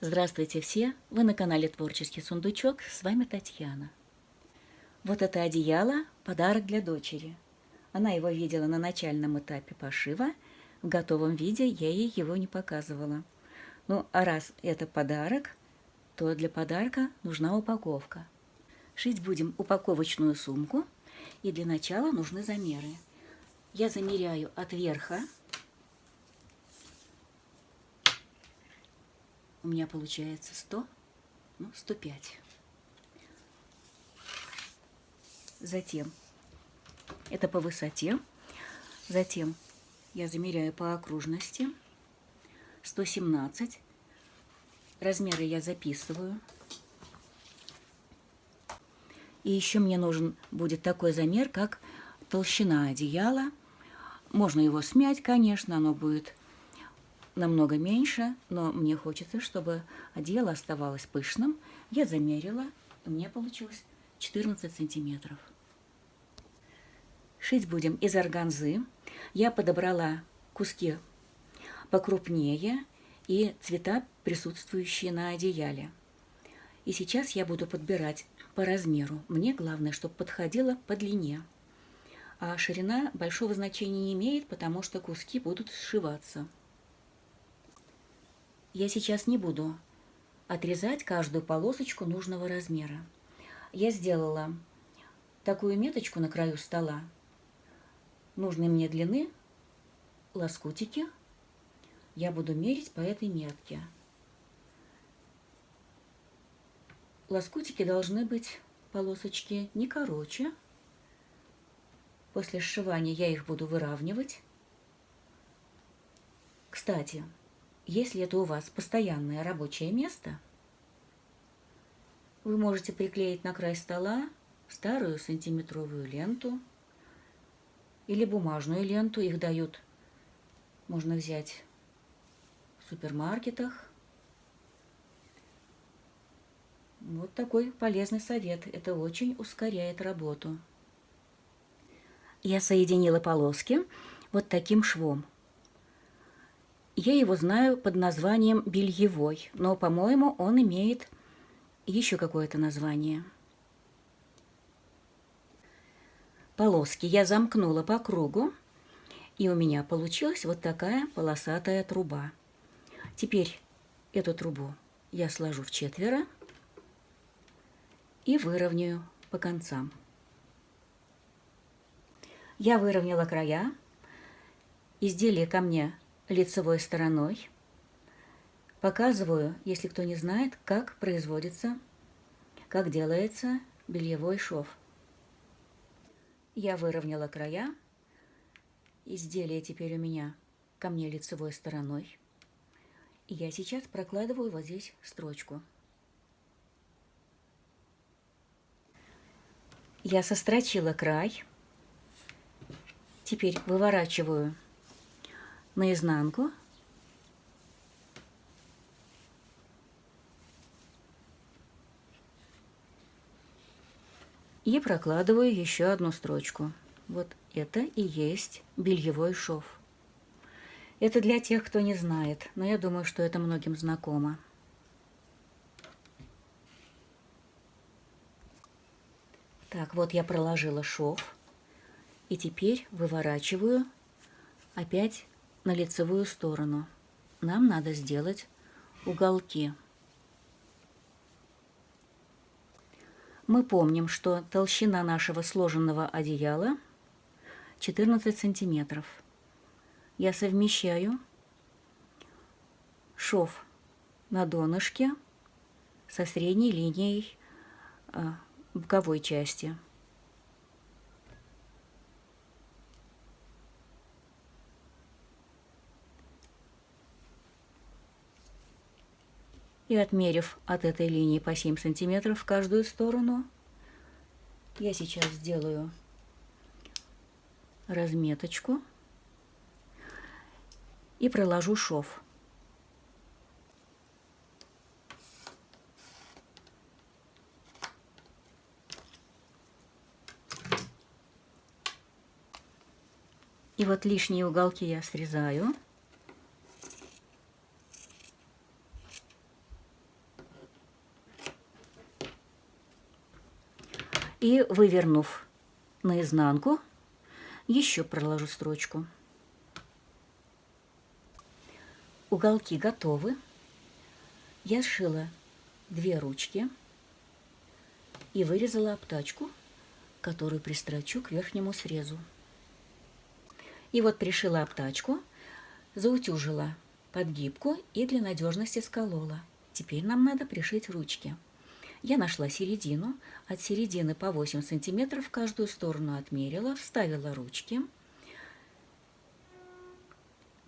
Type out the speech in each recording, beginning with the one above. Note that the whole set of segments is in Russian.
Здравствуйте все! Вы на канале Творческий сундучок, с вами Татьяна. Вот это одеяло – подарок для дочери. Она его видела на начальном этапе пошива, в готовом виде я ей его не показывала. Ну, а раз это подарок, то для подарка нужна упаковка. Шить будем упаковочную сумку, и для начала нужны замеры. Я замеряю от верха. У меня получается 105. Затем это по высоте. Затем я замеряю по окружности 117. Размеры я записываю. И еще мне нужен будет такой замер, как толщина одеяла. Можно его смять, конечно, оно будет намного меньше, но мне хочется, чтобы одеяло оставалось пышным. Я замерила, и у меня получилось 14 сантиметров. Шить будем из органзы. Я подобрала куски покрупнее и цвета, присутствующие на одеяле. И сейчас я буду подбирать по размеру. Мне главное, чтобы подходило по длине. А ширина большого значения не имеет, потому что куски будут сшиваться. Я сейчас не буду отрезать каждую полосочку нужного размера. Я сделала такую меточку на краю стола. Нужной мне длины лоскутики я буду мерить по этой метке. Лоскутики должны быть, полосочки, не короче. После сшивания я их буду выравнивать. Кстати, если это у вас постоянное рабочее место, вы можете приклеить на край стола старую сантиметровую ленту или бумажную ленту. Их дают, можно взять в супермаркетах. Вот такой полезный совет. Это очень ускоряет работу. Я соединила полоски вот таким швом. Я его знаю под названием бельевой, но, по-моему, он имеет еще какое-то название. Полоски я замкнула по кругу, и у меня получилась вот такая полосатая труба. Теперь эту трубу я сложу в четверо и выровняю по концам. Я выровняла края. Изделие ко мне лицевой стороной. Показываю, если кто не знает, как производится, как делается бельевой шов. Я выровняла края. Изделие теперь у меня ко мне лицевой стороной. И я сейчас прокладываю вот здесь строчку. Я сострочила край. Теперь выворачиваю наизнанку. И прокладываю еще одну строчку. Вот это и есть бельевой шов. Это для тех, кто не знает, но я думаю, что это многим знакомо. Так, вот я проложила шов. И теперь выворачиваю опять на лицевую сторону. Нам надо сделать уголки. Мы помним, что толщина нашего сложенного одеяла 14 сантиметров. Я совмещаю шов на донышке со средней линией боковой части. И отмерив от этой линии по 7 сантиметров в каждую сторону, я сейчас сделаю разметочку и проложу шов. И вот лишние уголки я срезаю. И, вывернув наизнанку, еще проложу строчку. Уголки готовы. Я сшила 2 ручки и вырезала обтачку, которую пристрочу к верхнему срезу. И вот пришила обтачку, заутюжила подгибку и для надежности сколола. Теперь нам надо пришить ручки. Я нашла середину, от середины по 8 сантиметров в каждую сторону отмерила, вставила ручки.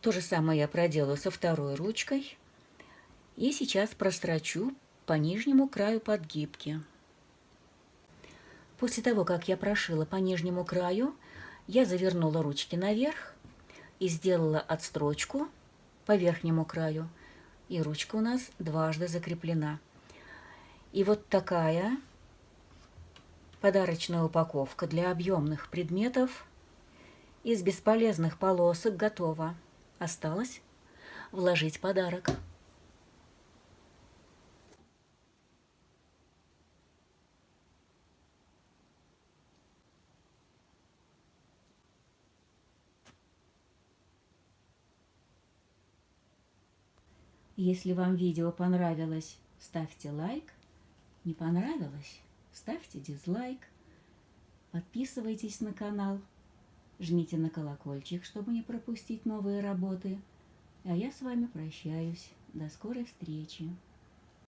То же самое я проделаю со второй ручкой. И сейчас прострочу по нижнему краю подгибки. После того, как я прошила по нижнему краю, я завернула ручки наверх и сделала отстрочку по верхнему краю. И ручка у нас дважды закреплена. И вот такая подарочная упаковка для объемных предметов из бесполезных полосок готова. Осталось вложить подарок. Если вам видео понравилось, ставьте лайк. Не понравилось, ставьте дизлайк. Подписывайтесь на канал. Жмите на колокольчик, чтобы не пропустить новые работы. А я с вами прощаюсь. До скорой встречи.